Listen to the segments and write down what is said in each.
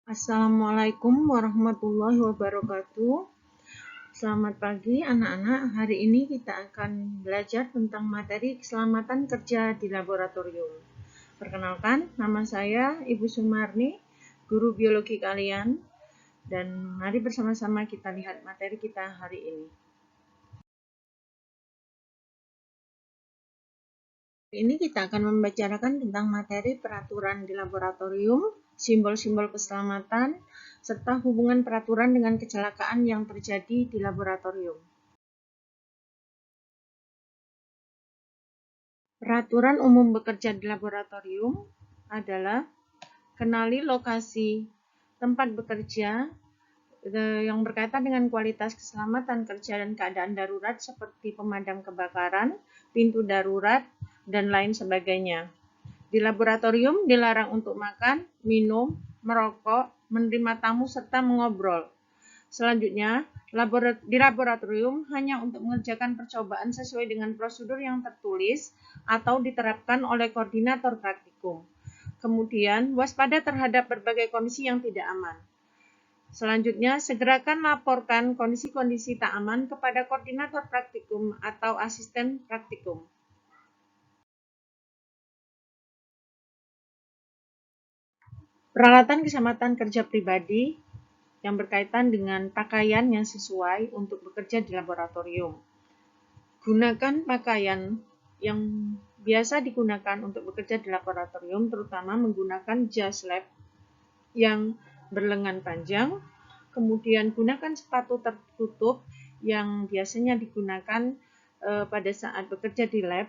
Assalamualaikum warahmatullahi wabarakatuh. Selamat pagi anak-anak. Hari ini kita akan belajar tentang materi keselamatan kerja di laboratorium. Perkenalkan, nama saya Ibu Sumarni, guru biologi kalian. Dan mari bersama-sama kita lihat materi kita hari ini. Ini kita akan membicarakan tentang materi peraturan di laboratorium, simbol-simbol keselamatan, serta hubungan peraturan dengan kecelakaan yang terjadi di laboratorium. Peraturan umum bekerja di laboratorium adalah kenali lokasi tempat bekerja yang berkaitan dengan kualitas keselamatan kerja dan keadaan darurat seperti pemadam kebakaran, pintu darurat, dan lain sebagainya. Di laboratorium dilarang untuk makan, minum, merokok, menerima tamu, serta mengobrol. Selanjutnya, di laboratorium hanya untuk mengerjakan percobaan sesuai dengan prosedur yang tertulis atau diterapkan oleh koordinator praktikum. Kemudian, waspada terhadap berbagai kondisi yang tidak aman. Selanjutnya, segerakan laporkan kondisi-kondisi tak aman kepada koordinator praktikum atau asisten praktikum. Peralatan keselamatan kerja pribadi yang berkaitan dengan pakaian yang sesuai untuk bekerja di laboratorium. Gunakan pakaian yang biasa digunakan untuk bekerja di laboratorium, terutama menggunakan jas lab yang berlengan panjang. Kemudian gunakan sepatu tertutup yang biasanya digunakan pada saat bekerja di lab.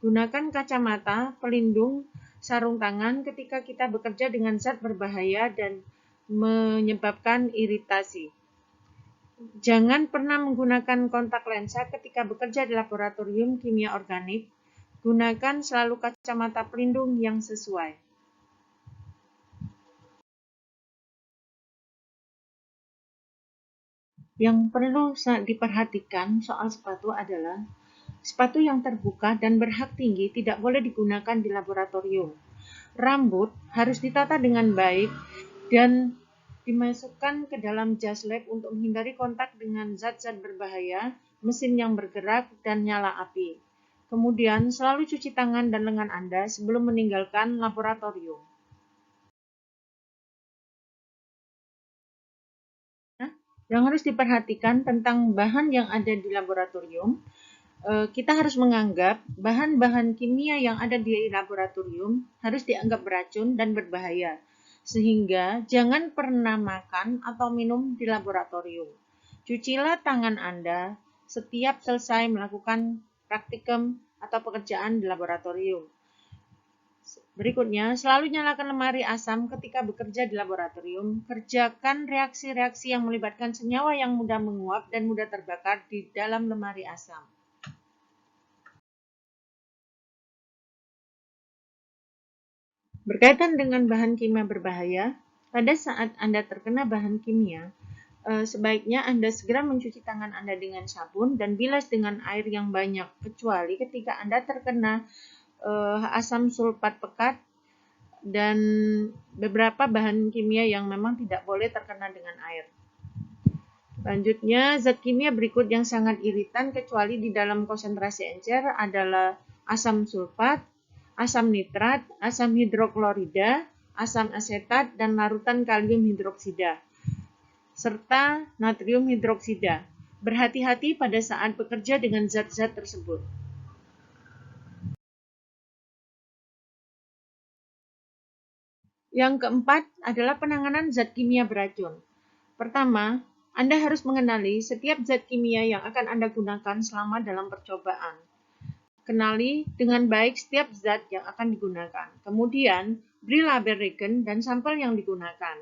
Gunakan kacamata, pelindung, sarung tangan ketika kita bekerja dengan zat berbahaya dan menyebabkan iritasi. Jangan pernah menggunakan kontak lensa ketika bekerja di laboratorium kimia organik. Gunakan selalu kacamata pelindung yang sesuai. Yang perlu diperhatikan soal sepatu adalah sepatu yang terbuka dan berhak tinggi tidak boleh digunakan di laboratorium. Rambut harus ditata dengan baik dan dimasukkan ke dalam jas lab untuk menghindari kontak dengan zat-zat berbahaya, mesin yang bergerak, dan nyala api. Kemudian, selalu cuci tangan dan lengan Anda sebelum meninggalkan laboratorium. Yang harus diperhatikan tentang bahan yang ada di laboratorium, kita harus menganggap bahan-bahan kimia yang ada di laboratorium harus dianggap beracun dan berbahaya. Sehingga jangan pernah makan atau minum di laboratorium. Cucilah tangan Anda setiap selesai melakukan praktikum atau pekerjaan di laboratorium. Berikutnya, selalu nyalakan lemari asam ketika bekerja di laboratorium. Kerjakan reaksi-reaksi yang melibatkan senyawa yang mudah menguap dan mudah terbakar di dalam lemari asam. Berkaitan dengan bahan kimia berbahaya, pada saat Anda terkena bahan kimia, sebaiknya Anda segera mencuci tangan Anda dengan sabun dan bilas dengan air yang banyak, kecuali ketika Anda terkena asam sulfat pekat dan beberapa bahan kimia yang memang tidak boleh terkena dengan air. Selanjutnya, zat kimia berikut yang sangat iritan kecuali di dalam konsentrasi encer adalah asam sulfat, asam nitrat, asam hidroklorida, asam asetat, dan larutan kalium hidroksida, serta natrium hidroksida. Berhati-hati pada saat bekerja dengan zat-zat tersebut. Yang keempat adalah penanganan zat kimia beracun. Pertama, Anda harus mengenali setiap zat kimia yang akan Anda gunakan selama dalam percobaan. Kenali dengan baik setiap zat yang akan digunakan. Kemudian, beri label regen dan sampel yang digunakan.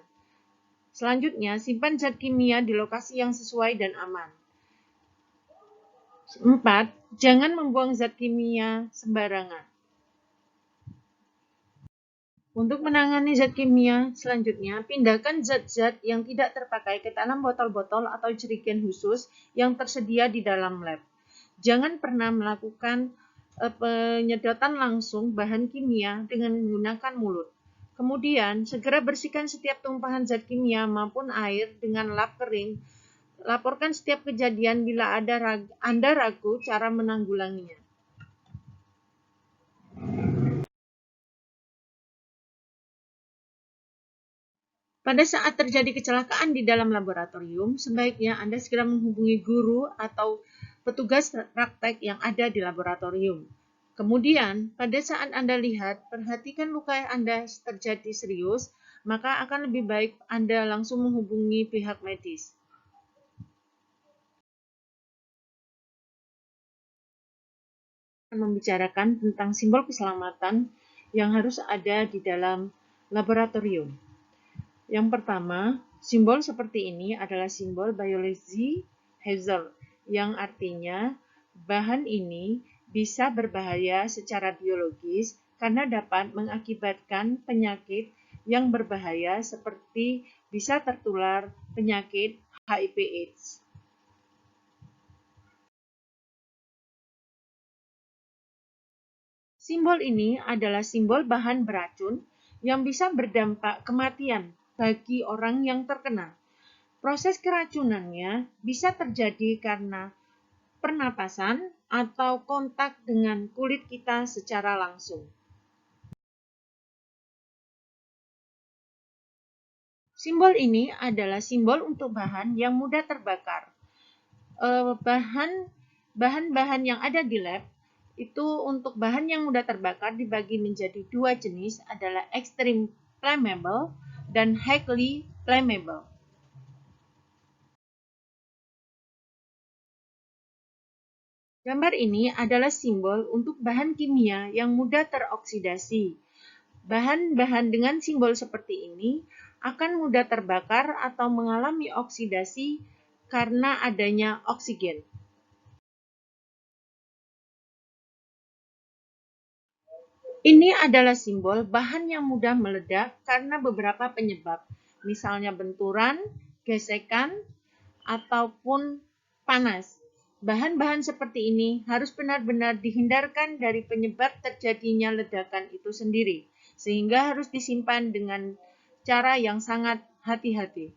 Selanjutnya, simpan zat kimia di lokasi yang sesuai dan aman. 4. Jangan membuang zat kimia sembarangan. Untuk menangani zat kimia selanjutnya, pindahkan zat-zat yang tidak terpakai ke dalam botol-botol atau jerigen khusus yang tersedia di dalam lab. Jangan pernah melakukan penyedotan langsung bahan kimia dengan menggunakan mulut. Kemudian, segera bersihkan setiap tumpahan zat kimia maupun air dengan lap kering. Laporkan setiap kejadian bila Anda ragu cara menanggulanginya. Pada saat terjadi kecelakaan di dalam laboratorium, sebaiknya Anda segera menghubungi guru atau petugas praktek yang ada di laboratorium. Kemudian, pada saat Anda lihat, perhatikan luka Anda terjadi serius, maka akan lebih baik Anda langsung menghubungi pihak medis. Membicarakan tentang simbol keselamatan yang harus ada di dalam laboratorium. Yang pertama, simbol seperti ini adalah simbol biology hazard, yang artinya bahan ini bisa berbahaya secara biologis karena dapat mengakibatkan penyakit yang berbahaya seperti bisa tertular penyakit HIV/AIDS. Simbol ini adalah simbol bahan beracun yang bisa berdampak kematian bagi orang yang terkena. Proses keracunannya bisa terjadi karena pernapasan atau kontak dengan kulit kita secara langsung. Simbol ini adalah simbol untuk bahan yang mudah terbakar. Bahan-bahan yang ada di lab itu untuk bahan yang mudah terbakar dibagi menjadi dua jenis, adalah extreme flammable dan highly flammable. Gambar ini adalah simbol untuk bahan kimia yang mudah teroksidasi. Bahan-bahan dengan simbol seperti ini akan mudah terbakar atau mengalami oksidasi karena adanya oksigen. Ini adalah simbol bahan yang mudah meledak karena beberapa penyebab, misalnya benturan, gesekan, ataupun panas. Bahan-bahan seperti ini harus benar-benar dihindarkan dari penyebab terjadinya ledakan itu sendiri, sehingga harus disimpan dengan cara yang sangat hati-hati.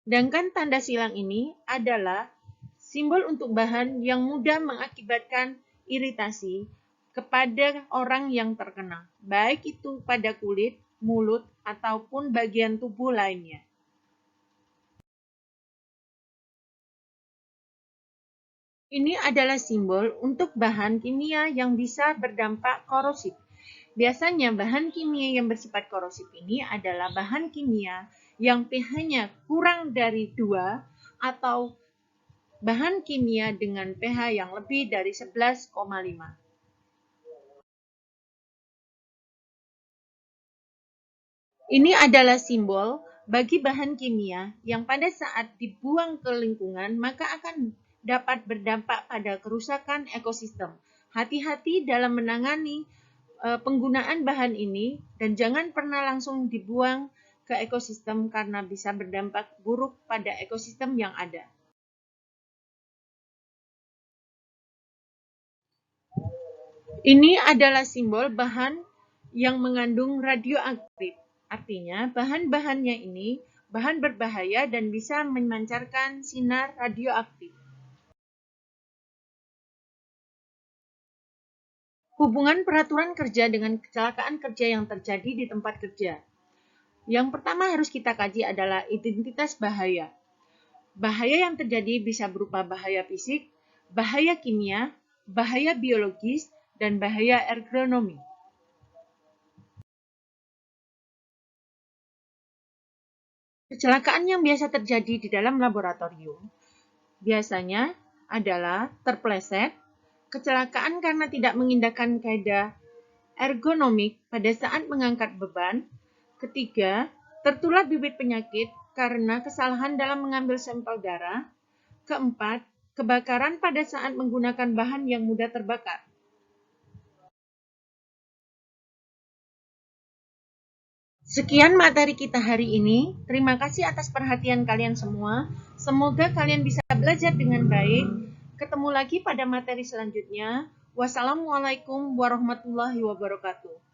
Sedangkan tanda silang ini adalah simbol untuk bahan yang mudah mengakibatkan iritasi kepada orang yang terkena, baik itu pada kulit, mulut, ataupun bagian tubuh lainnya. Ini adalah simbol untuk bahan kimia yang bisa berdampak korosif. Biasanya bahan kimia yang bersifat korosif ini adalah bahan kimia yang pH-nya kurang dari 2 atau bahan kimia dengan pH yang lebih dari 11,5. Ini adalah simbol bagi bahan kimia yang pada saat dibuang ke lingkungan maka akan dapat berdampak pada kerusakan ekosistem. Hati-hati dalam menangani penggunaan bahan ini dan jangan pernah langsung dibuang ke ekosistem karena bisa berdampak buruk pada ekosistem yang ada. Ini adalah simbol bahan yang mengandung radioaktif. Artinya, bahan-bahannya ini bahan berbahaya dan bisa memancarkan sinar radioaktif. Hubungan peraturan kerja dengan kecelakaan kerja yang terjadi di tempat kerja. Yang pertama harus kita kaji adalah identitas bahaya. Bahaya yang terjadi bisa berupa bahaya fisik, bahaya kimia, bahaya biologis, dan bahaya ergonomi. Kecelakaan yang biasa terjadi di dalam laboratorium biasanya adalah terpleset, kecelakaan karena tidak mengindahkan kaidah ergonomik pada saat mengangkat beban, ketiga, tertular bibit penyakit karena kesalahan dalam mengambil sampel darah, keempat, kebakaran pada saat menggunakan bahan yang mudah terbakar. Sekian materi kita hari ini. Terima kasih atas perhatian kalian semua. Semoga kalian bisa belajar dengan baik. Ketemu lagi pada materi selanjutnya. Wassalamualaikum warahmatullahi wabarakatuh.